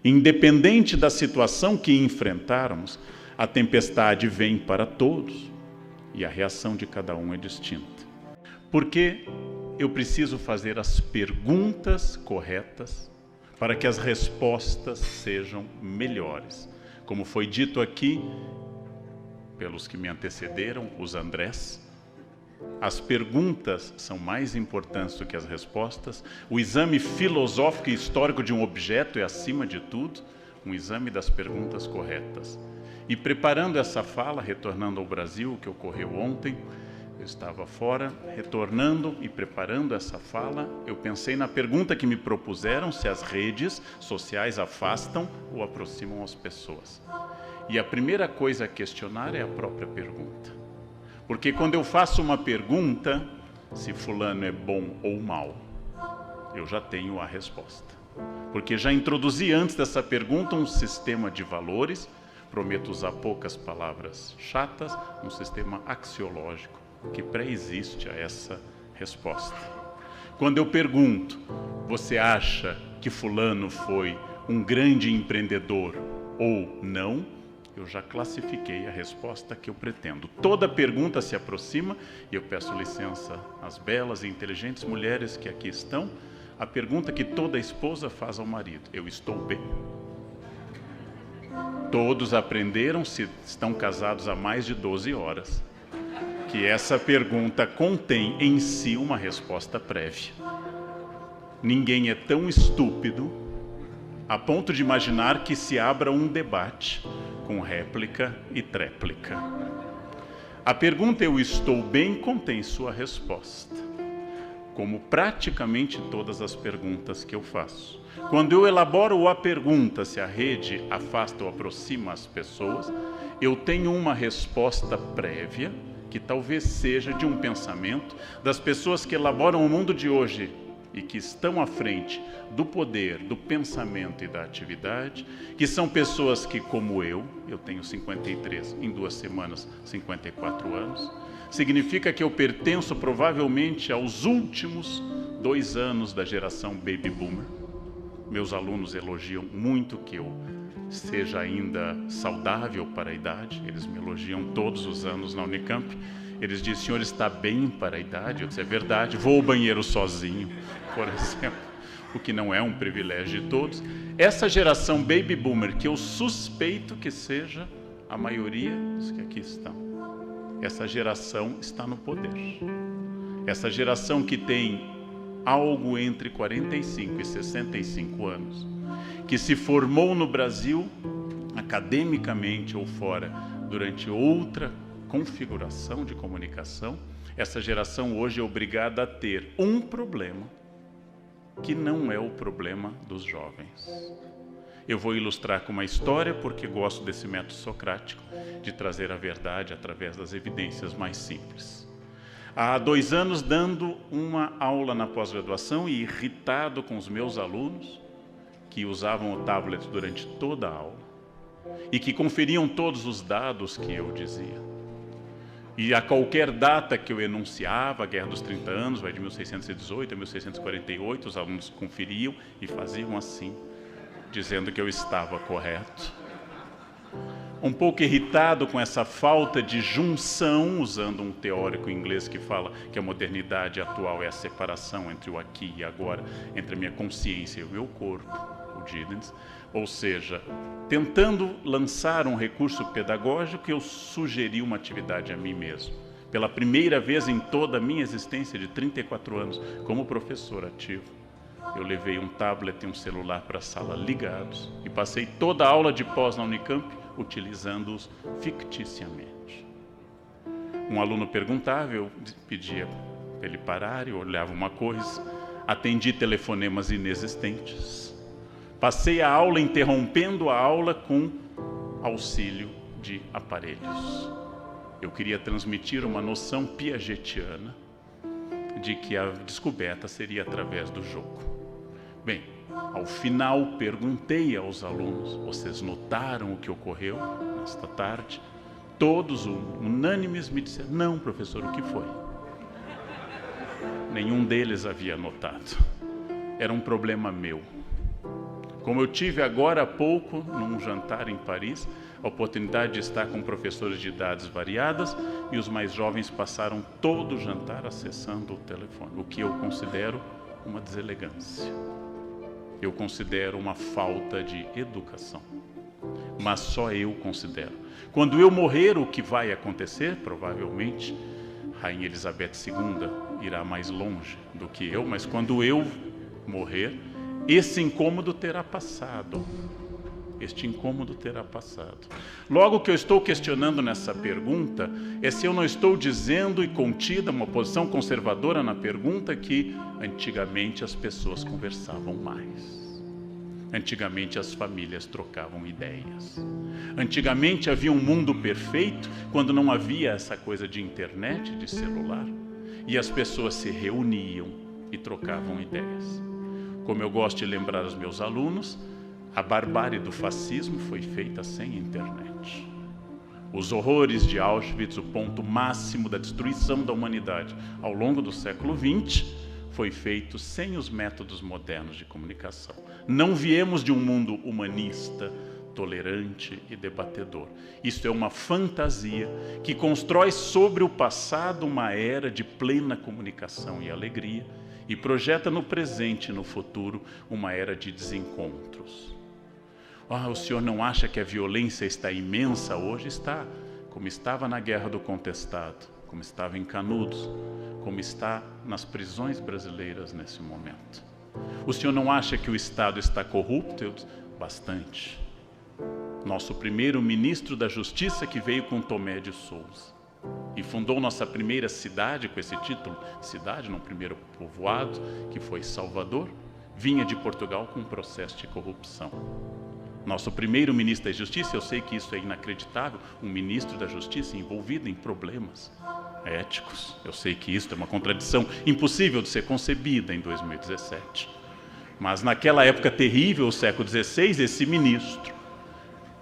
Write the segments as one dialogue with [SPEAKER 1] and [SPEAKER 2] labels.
[SPEAKER 1] Independente da situação que enfrentarmos, a tempestade vem para todos e a reação de cada um é distinta. Porque eu preciso fazer as perguntas corretas para que as respostas sejam melhores. Como foi dito aqui pelos que me antecederam, os Andrés, as perguntas são mais importantes do que as respostas. O exame filosófico e histórico de um objeto é, acima de tudo, um exame das perguntas corretas. E preparando essa fala, retornando ao Brasil, o que ocorreu ontem, eu estava fora, retornando e preparando essa fala, eu pensei na pergunta que me propuseram, se as redes sociais afastam ou aproximam as pessoas. E a primeira coisa a questionar é a própria pergunta. Porque quando eu faço uma pergunta, se fulano é bom ou mal, eu já tenho a resposta. Porque já introduzi antes dessa pergunta um sistema de valores, prometo usar poucas palavras chatas, um sistema axiológico que pré-existe a essa resposta. Quando eu pergunto, você acha que fulano foi um grande empreendedor ou não? Eu já classifiquei a resposta que eu pretendo. Toda pergunta se aproxima, e eu peço licença às belas e inteligentes mulheres que aqui estão, a pergunta que toda esposa faz ao marido: eu estou bem? Todos aprenderam, se estão casados há mais de 12 horas, que essa pergunta contém em si uma resposta prévia. Ninguém é tão estúpido a ponto de imaginar que se abra um debate com réplica e tréplica. A pergunta "eu estou bem" contém sua resposta, como praticamente todas as perguntas que eu faço. Quando eu elaboro a pergunta se a rede afasta ou aproxima as pessoas, eu tenho uma resposta prévia, que talvez seja de um pensamento das pessoas que elaboram o mundo de hoje e que estão à frente do poder, do pensamento e da atividade, que são pessoas que, como eu tenho 53, em 2 semanas, 54 anos, significa que eu pertenço provavelmente aos últimos 2 anos da geração Baby Boomer. Meus alunos elogiam muito que eu seja ainda saudável para a idade, eles me elogiam todos os anos na Unicamp. Eles dizem: o senhor está bem para a idade? Eu disse: é verdade, vou ao banheiro sozinho, por exemplo, o que não é um privilégio de todos. Essa geração Baby Boomer, que eu suspeito que seja a maioria dos que aqui estão, essa geração está no poder. Essa geração que tem algo entre 45 e 65 anos, que se formou no Brasil, academicamente ou fora, durante outra configuração de comunicação, essa geração hoje é obrigada a ter um problema que não é o problema dos jovens. Eu vou ilustrar com uma história porque gosto desse método socrático de trazer a verdade através das evidências mais simples. Há 2 anos, dando uma aula na pós-graduação e irritado com os meus alunos que usavam o tablet durante toda a aula e que conferiam todos os dados que eu dizia. E a qualquer data que eu enunciava, a Guerra dos 30 Anos, vai de 1618 a 1648, os alunos conferiam e faziam assim, dizendo que eu estava correto. Um pouco irritado com essa falta de junção, usando um teórico inglês que fala que a modernidade atual é a separação entre o aqui e agora, entre a minha consciência e o meu corpo, o Giddens, ou seja, tentando lançar um recurso pedagógico, eu sugeri uma atividade a mim mesmo. Pela primeira vez em toda a minha existência de 34 anos como professor ativo, eu levei um tablet e um celular para a sala ligados e passei toda a aula de pós na Unicamp utilizando-os ficticiamente. Um aluno perguntava, eu pedia para ele parar, eu olhava uma coisa, atendi telefonemas inexistentes. Passei a aula interrompendo a aula com auxílio de aparelhos. Eu queria transmitir uma noção piagetiana de que a descoberta seria através do jogo. Bem, ao final perguntei aos alunos: vocês notaram o que ocorreu nesta tarde? Todos unânimes me disseram: não, professor, o que foi? Nenhum deles havia notado. Era um problema meu. Como eu tive agora há pouco, num jantar em Paris, a oportunidade de estar com professores de idades variadas, e os mais jovens passaram todo o jantar acessando o telefone, o que eu considero uma deselegância. Eu considero uma falta de educação. Mas só eu considero. Quando eu morrer, o que vai acontecer? Provavelmente, Rainha Elizabeth II irá mais longe do que eu, mas quando eu morrer, esse incômodo terá passado. Este incômodo terá passado. Logo, o que eu estou questionando nessa pergunta é se eu não estou dizendo e contida uma posição conservadora na pergunta que antigamente as pessoas conversavam mais. Antigamente as famílias trocavam ideias. Antigamente havia um mundo perfeito quando não havia essa coisa de internet, de celular, e as pessoas se reuniam e trocavam ideias. Como eu gosto de lembrar aos meus alunos, a barbárie do fascismo foi feita sem internet. Os horrores de Auschwitz, o ponto máximo da destruição da humanidade ao longo do século XX, foi feito sem os métodos modernos de comunicação. Não viemos de um mundo humanista, tolerante e debatedor. Isso é uma fantasia que constrói sobre o passado uma era de plena comunicação e alegria e projeta no presente e no futuro uma era de desencontros. O senhor não acha que a violência está imensa? Hoje está, como estava na Guerra do Contestado, como estava em Canudos, como está nas prisões brasileiras nesse momento. O senhor não acha que o Estado está corrupto? Bastante. Nosso primeiro ministro da Justiça, que veio com Tomé de Souza e fundou nossa primeira cidade com esse título, cidade, no primeiro povoado, que foi Salvador, vinha de Portugal com um processo de corrupção. Nosso primeiro ministro da Justiça, eu sei que isso é inacreditável, um ministro da Justiça envolvido em problemas éticos. Eu sei que isso é uma contradição impossível de ser concebida em 2017. Mas naquela época terrível, o século XVI, esse ministro,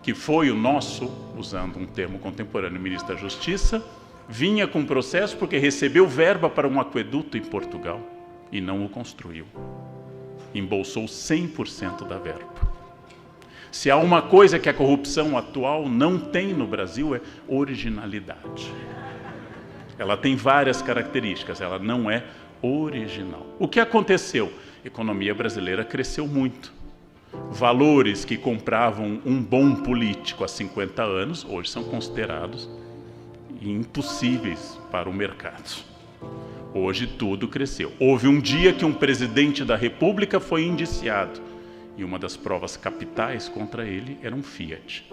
[SPEAKER 1] que foi o nosso, usando um termo contemporâneo, ministro da Justiça, vinha com processo porque recebeu verba para um aqueduto em Portugal e não o construiu. Embolsou 100% da verba. Se há uma coisa que a corrupção atual não tem no Brasil é originalidade. Ela tem várias características, ela não é original. O que aconteceu? A economia brasileira cresceu muito. Valores que compravam um bom político há 50 anos, hoje são considerados impossíveis para o mercado. Hoje tudo cresceu. Houve um dia que um presidente da República foi indiciado, e uma das provas capitais contra ele era um Fiat.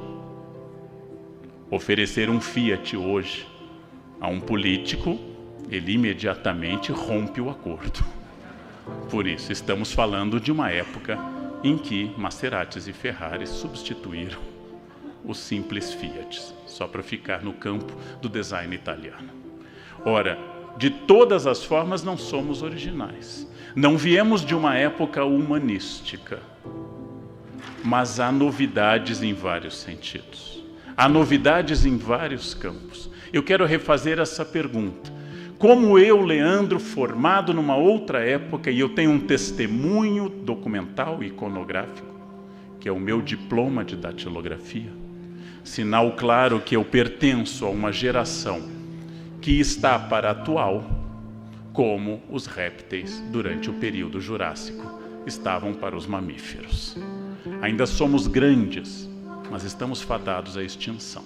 [SPEAKER 1] Oferecer um Fiat hoje a um político, ele imediatamente rompe o acordo. Por isso, estamos falando de uma época em que Maseratis e Ferraris substituíram os simples Fiats, só para ficar no campo do design italiano. Ora, de todas as formas não somos originais. Não viemos de uma época humanística, mas há novidades em vários sentidos. Há novidades em vários campos. Eu quero refazer essa pergunta. Como eu, Leandro, formado numa outra época, e eu tenho um testemunho documental e iconográfico, que é o meu diploma de datilografia, sinal claro que eu pertenço a uma geração que está para a atual, como os répteis durante o período Jurássico estavam para os mamíferos. Ainda somos grandes, mas estamos fadados à extinção.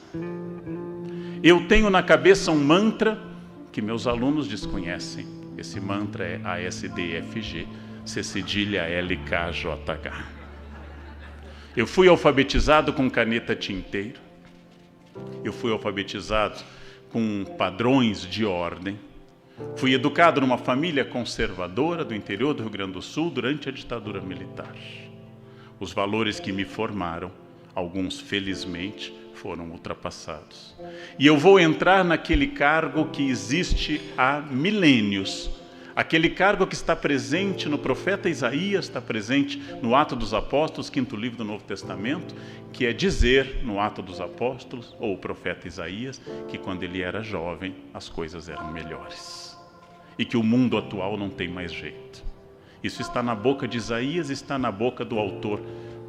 [SPEAKER 1] Eu tenho na cabeça um mantra que meus alunos desconhecem. Esse mantra é ASDFG, C cedilha LKJH. Eu fui alfabetizado com caneta tinteiro. Eu fui alfabetizado com padrões de ordem. Fui educado numa família conservadora do interior do Rio Grande do Sul durante a ditadura militar. Os valores que me formaram, alguns felizmente, foram ultrapassados. E eu vou entrar naquele cargo que existe há milênios. Aquele cargo que está presente no profeta Isaías, está presente no Atos dos Apóstolos, 5º livro do Novo Testamento, que é dizer no Atos dos Apóstolos, ou o profeta Isaías, que quando ele era jovem as coisas eram melhores. E que o mundo atual não tem mais jeito. Isso está na boca de Isaías, está na boca do autor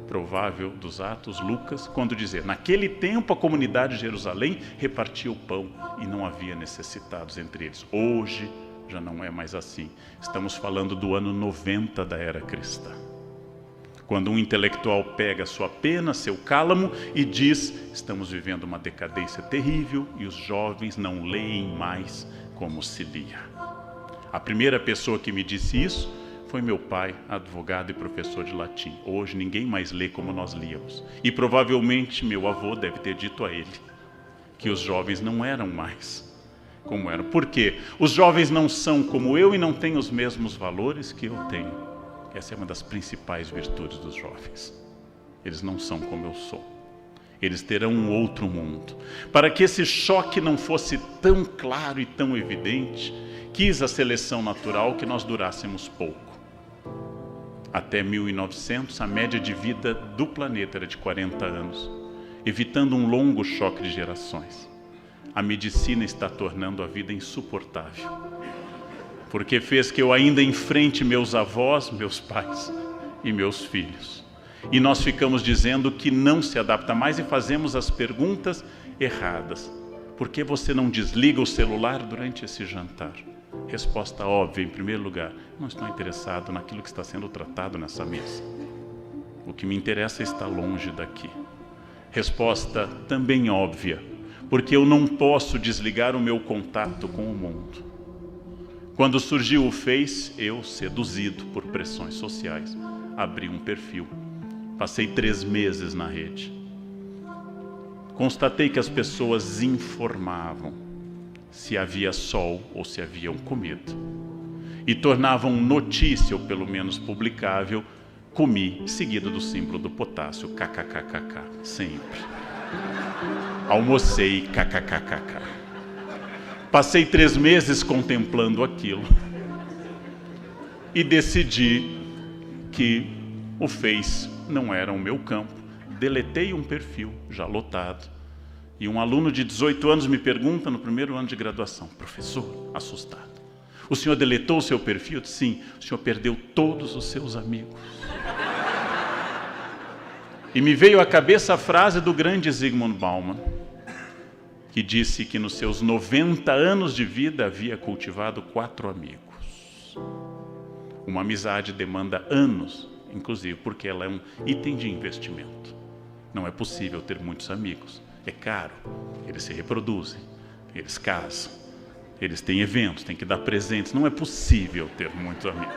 [SPEAKER 1] provável dos Atos, Lucas, quando dizer: naquele tempo a comunidade de Jerusalém repartia o pão e não havia necessitados entre eles. Hoje já não é mais assim. Estamos falando do ano 90 da era cristã. Quando um intelectual pega sua pena, seu cálamo e diz: estamos vivendo uma decadência terrível e os jovens não leem mais como se lia. A primeira pessoa que me disse isso foi meu pai, advogado e professor de latim. Hoje ninguém mais lê como nós líamos. E provavelmente meu avô deve ter dito a ele que os jovens não eram mais como eram. Por quê? Os jovens não são como eu e não têm os mesmos valores que eu tenho. Essa é uma das principais virtudes dos jovens. Eles não são como eu sou. Eles terão um outro mundo. Para que esse choque não fosse tão claro e tão evidente, quis a seleção natural que nós durássemos pouco. Até 1900, a média de vida do planeta era de 40 anos, evitando um longo choque de gerações. A medicina está tornando a vida insuportável, porque fez que eu ainda enfrente meus avós, meus pais e meus filhos. E nós ficamos dizendo que não se adapta mais e fazemos as perguntas erradas. Por que você não desliga o celular durante esse jantar? Resposta óbvia, em primeiro lugar: não estou interessado naquilo que está sendo tratado nessa mesa. O que me interessa é estar longe daqui. Resposta também óbvia, porque eu não posso desligar o meu contato com o mundo. Quando surgiu o Face, eu, seduzido por pressões sociais, abri um perfil. Passei 3 meses na rede. Constatei que as pessoas informavam se havia sol ou se haviam comido. E tornavam notícia, ou pelo menos publicável, comi, seguido do símbolo do potássio, kkkk, sempre. Almocei, kkkk. Passei 3 meses contemplando aquilo e decidi que o Face não era o meu campo. Deletei um perfil já lotado. E um aluno de 18 anos me pergunta no primeiro ano de graduação: professor, assustado, o senhor deletou o seu perfil? Eu disse: sim, o senhor perdeu todos os seus amigos. E me veio à cabeça a frase do grande Zygmunt Bauman, que disse que nos seus 90 anos de vida havia cultivado 4 amigos. Uma amizade demanda anos, inclusive porque ela é um item de investimento. Não é possível ter muitos amigos. É caro, eles se reproduzem, eles casam, eles têm eventos, têm que dar presentes. Não é possível ter muitos amigos.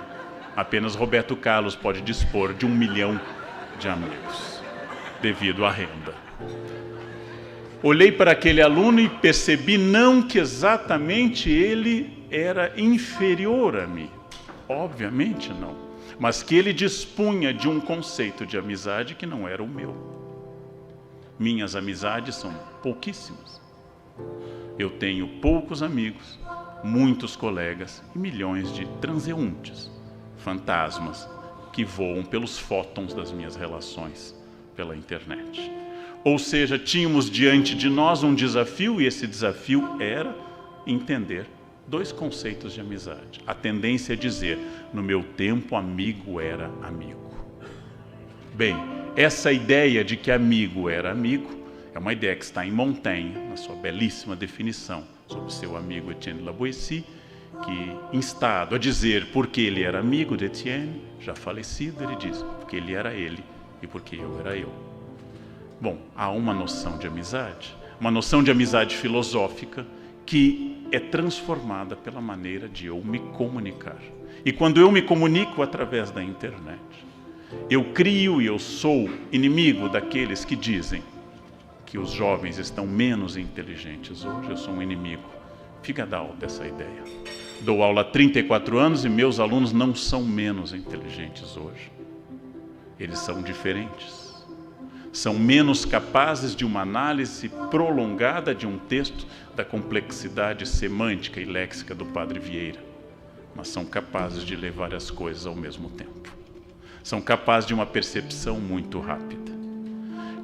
[SPEAKER 1] Apenas Roberto Carlos pode dispor de 1 milhão de amigos, devido à renda. Olhei para aquele aluno e percebi não que exatamente ele era inferior a mim. Obviamente não. Mas que ele dispunha de um conceito de amizade que não era o meu. Minhas amizades são pouquíssimas. Eu tenho poucos amigos, muitos colegas e milhões de transeuntes, fantasmas, que voam pelos fótons das minhas relações pela internet. Ou seja, tínhamos diante de nós um desafio, e esse desafio era entender 2 conceitos de amizade. A tendência é dizer: no meu tempo, amigo era amigo. Bem, essa ideia de que amigo era amigo é uma ideia que está em Montaigne, na sua belíssima definição sobre seu amigo Etienne Laboissy, que, instado a dizer porque ele era amigo de Etienne, já falecido, ele diz: porque ele era ele e porque eu era eu. Bom, há uma noção de amizade filosófica que é transformada pela maneira de eu me comunicar. E quando eu me comunico através da internet, eu crio e eu sou inimigo daqueles que dizem que os jovens estão menos inteligentes hoje. Eu sou um inimigo figadal dessa ideia. Dou aula há 34 anos e meus alunos não são menos inteligentes hoje. Eles são diferentes. São menos capazes de uma análise prolongada de um texto da complexidade semântica e léxica do Padre Vieira, mas são capazes de ler várias coisas ao mesmo tempo. São capazes de uma percepção muito rápida.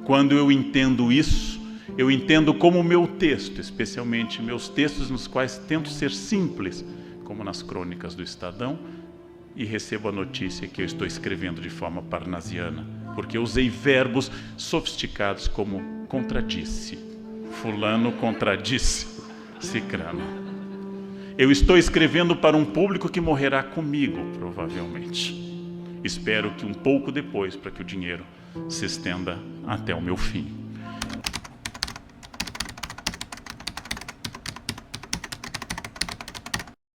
[SPEAKER 1] Quando eu entendo isso, eu entendo como o meu texto, especialmente meus textos nos quais tento ser simples, como nas crônicas do Estadão, e recebo a notícia que eu estou escrevendo de forma parnasiana porque eu usei verbos sofisticados como contradisse. Fulano contradisse cicrano. Eu estou escrevendo para um público que morrerá comigo, provavelmente. Espero que um pouco depois, para que o dinheiro se estenda até o meu fim.